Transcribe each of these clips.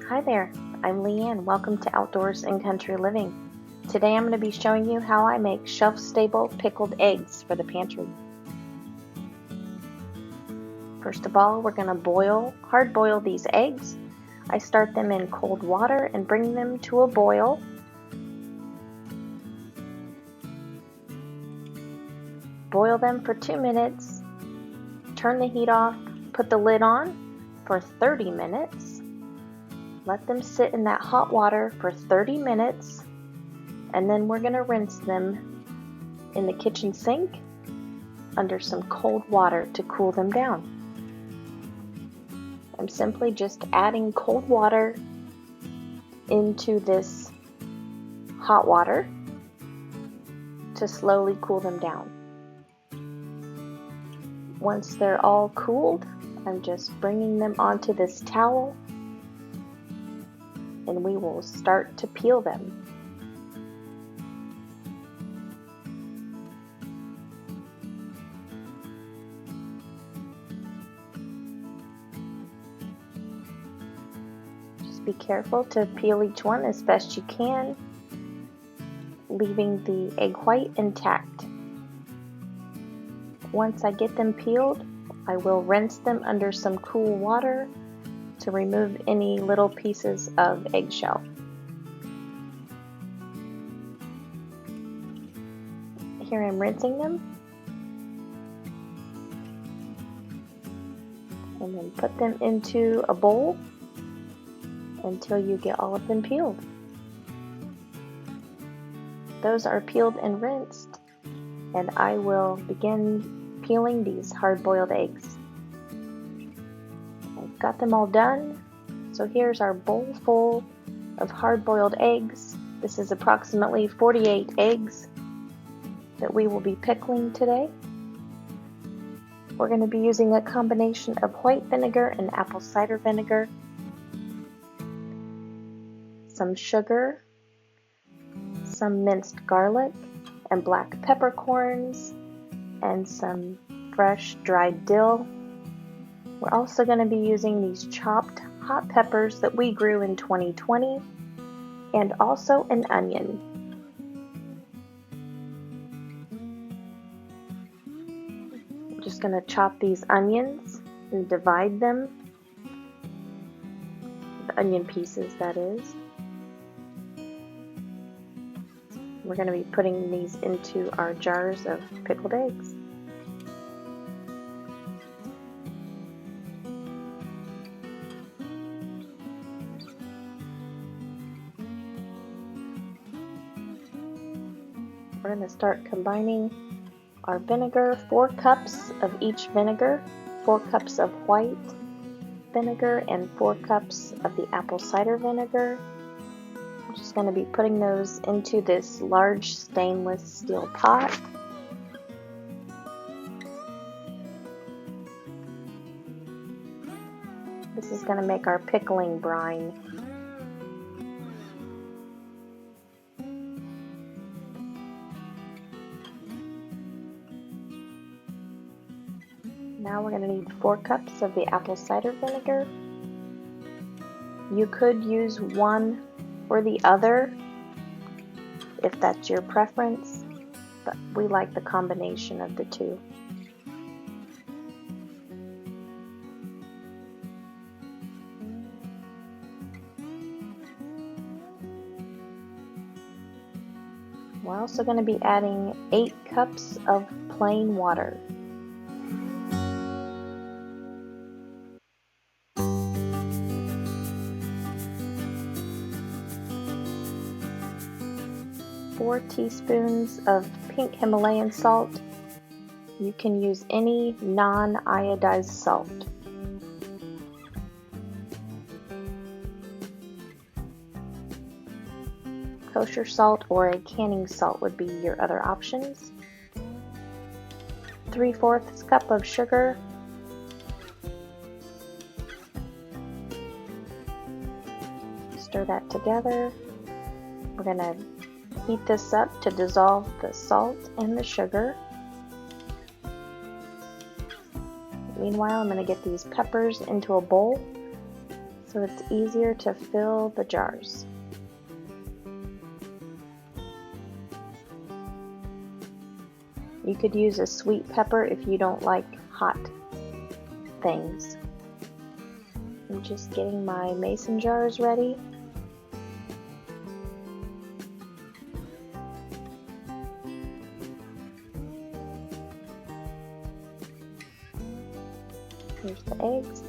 Hi there, I'm Leanne. Welcome to Outdoors and Country Living. Today I'm going to be showing you how I make shelf-stable pickled eggs for the pantry. First of all, we're going to hard boil these eggs. I start them in cold water and bring them to a boil. Boil them for 2 minutes, turn the heat off, put the lid on for 30 minutes. Let them sit in that hot water for 30 minutes, and then we're going to rinse them in the kitchen sink under some cold water to cool them down. I'm simply just adding cold water into this hot water to slowly cool them down. Once they're all cooled, I'm just bringing them onto this towel and we will start to peel them. Just be careful to peel each one as best you can, leaving the egg white intact. Once I get them peeled, I will rinse them under some cool water to remove any little pieces of eggshell. Here I'm rinsing them, and then put them into a bowl until you get all of them peeled. Those are peeled and rinsed, and I will begin peeling these hard-boiled eggs. I've got them all done, so here's our bowl full of hard-boiled eggs. This is approximately 48 eggs that we will be pickling today. We're going to be using a combination of white vinegar and apple cider vinegar, some sugar, some minced garlic and black peppercorns, and some fresh dried dill. We're also going to be using these chopped hot peppers that we grew in 2020, and also an onion. I'm just going to chop these onions and divide them, the onion pieces that is. We're going to be putting these into our jars of pickled eggs. We're going to start combining our vinegar, 4 cups of each vinegar, 4 cups of white vinegar, and 4 cups of the apple cider vinegar. I'm just going to be putting those into this large stainless steel pot. This is going to make our pickling brine. Now we're going to need 4 cups of the apple cider vinegar. You could use one or the other if that's your preference, but we like the combination of the two. We're also going to be adding 8 cups of plain water. Four teaspoons of pink Himalayan salt. You can use any non-iodized salt. Kosher salt or a canning salt would be your other options. 3/4 cup of sugar. Stir that together. We're going to heat this up to dissolve the salt and the sugar. Meanwhile, I'm going to get these peppers into a bowl. So so it's easier to fill the jars. You could use a sweet pepper if you don't like hot things. I'm just getting my mason jars ready. Here's the eggs.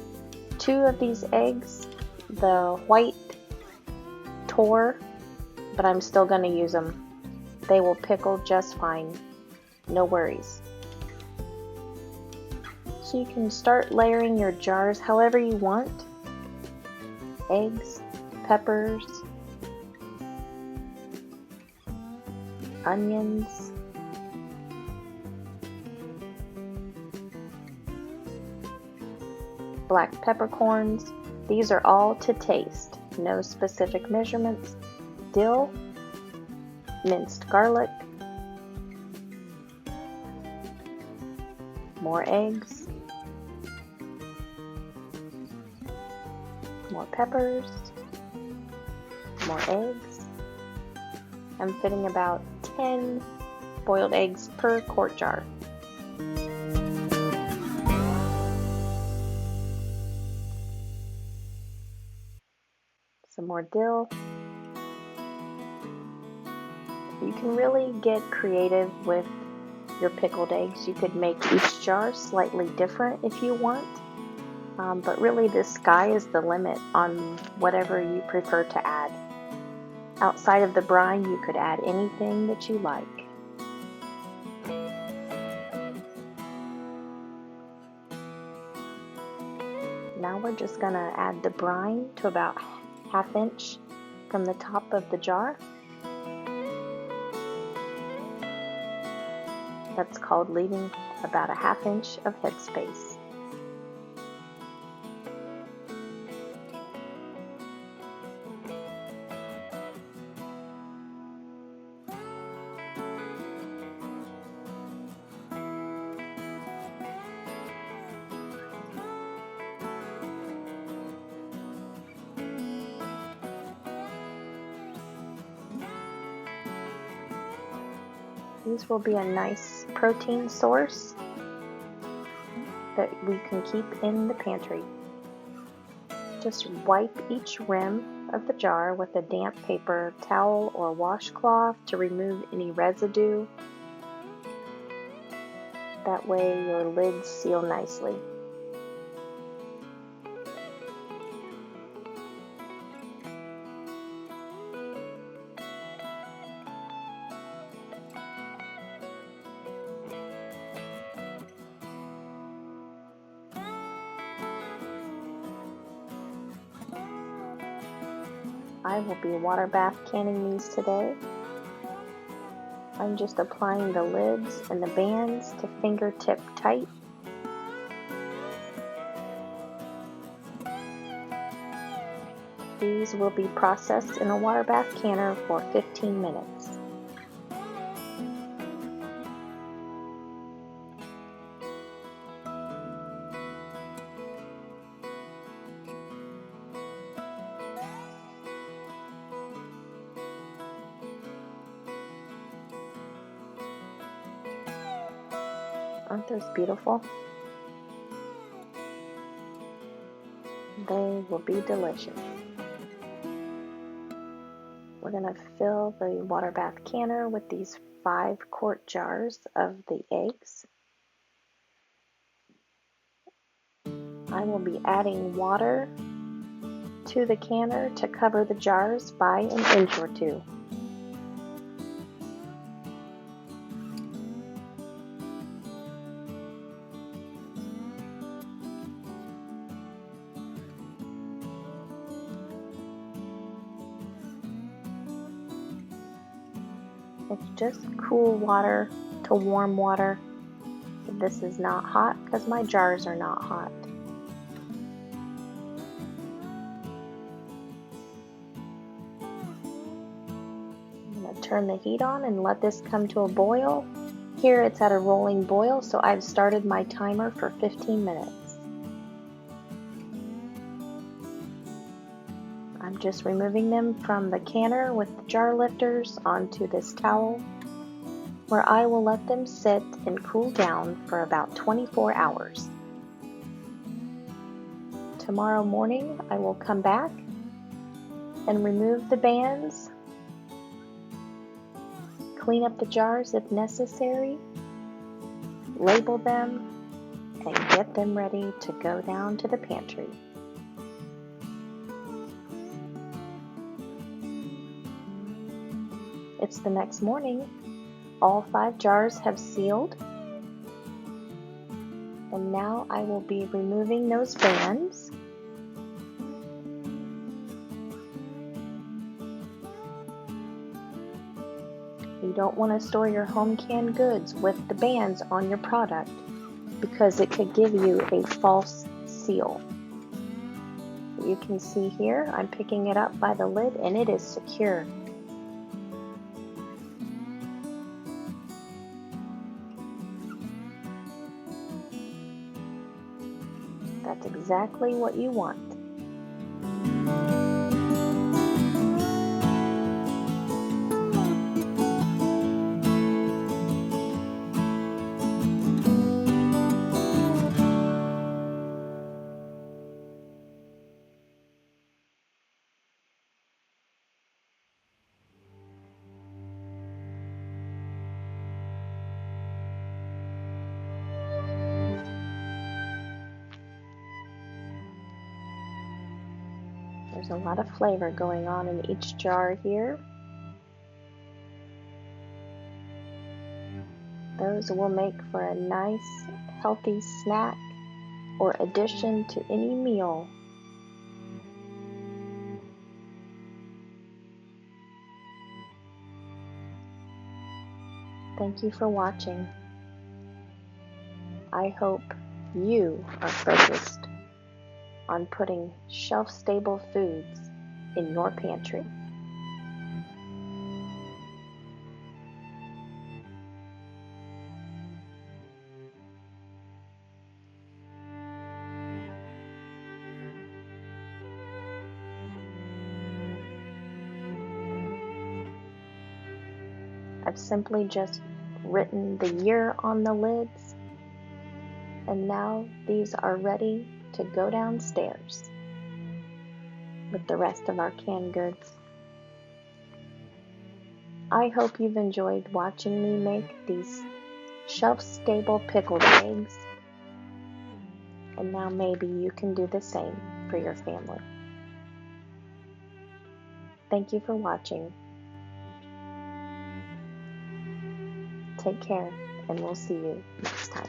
2 of these eggs, the white tore, but I'm still going to use them. They will pickle just fine. No worries. So you can start layering your jars however you want. Eggs, peppers, onions, black peppercorns. These are all to taste. No specific measurements. Dill, minced garlic, more eggs, more peppers, more eggs. I'm fitting about 10 boiled eggs per quart jar. Some more dill. You can really get creative with your pickled eggs. You could make each jar slightly different if you want, but really the sky is the limit on whatever you prefer to add. Outside of the brine, you could add anything that you like. Now we're just going to add the brine to about 1/2 inch from the top of the jar. That's called leaving about 1/2 inch of headspace. These will be a nice protein source that we can keep in the pantry. Just wipe each rim of the jar with a damp paper towel or washcloth to remove any residue. That way your lids seal nicely. I will be water bath canning these today. I'm just applying the lids and the bands to fingertip tight. These will be processed in a water bath canner for 15 minutes. Aren't those beautiful? They will be delicious. We're going to fill the water bath canner with these 5-quart jars of the eggs. I will be adding water to the canner to cover the jars by 1 inch or 2. It's just cool water to warm water. This is not hot because my jars are not hot. I'm going to turn the heat on and let this come to a boil. Here it's at a rolling boil, so I've started my timer for 15 minutes. I'm just removing them from the canner with the jar lifters onto this towel, where I will let them sit and cool down for about 24 hours. Tomorrow morning I will come back and remove the bands, clean up the jars if necessary, label them, and get them ready to go down to the pantry. It's the next morning. All 5 jars have sealed, and now I will be removing those bands. You don't want to store your home canned goods with the bands on your product because it could give you a false seal. You can see here, I'm picking it up by the lid and it is secure. That's exactly what you want. There's a lot of flavor going on in each jar here. Those will make for a nice, healthy snack or addition to any meal. Thank you for watching. I hope you are focused on putting shelf-stable foods in your pantry. I've simply just written the year on the lids, and now these are ready to go downstairs with the rest of our canned goods. I hope you've enjoyed watching me make these shelf-stable pickled eggs, and now maybe you can do the same for your family. Thank you for watching. Take care, and we'll see you next time.